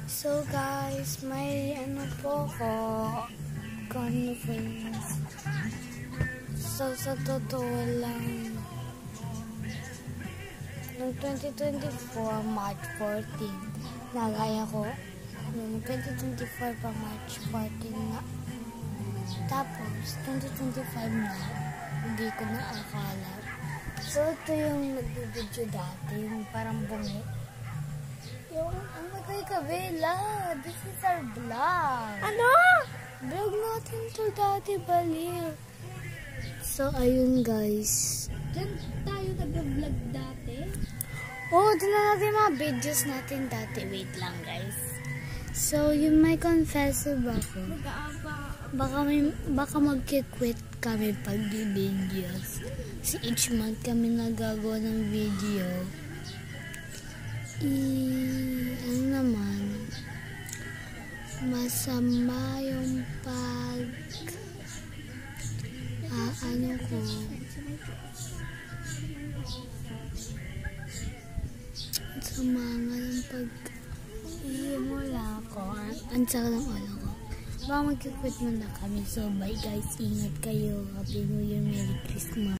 So guys, may ano po ko conference. So sa totoo lang, noong 2024 March 14, nagaya ko. Noong 2024 pa March 14 na. Tapos 2025 na, hindi ko na akala. So ito yung nag-video dati, yung parang bungi. Yung, kay Kabela, this is our vlog. Ano? Vlog natin to dati, baliw. So, ayun guys. Diyan tayo nag-vlog dati? Oo, doon na natin mga videos natin dati. Wait lang guys. So, yung may confessor ba ko? Baka mag-quit kami pag videos. Si each month kami nagagawa ng video. Ano naman, masama yung ano ko, sama nga yung ihimula ko, ang saka ng ulo ko. Baka mag-quit mo na kami. So bye guys, ingat kayo. Happy New Year, Merry Christmas.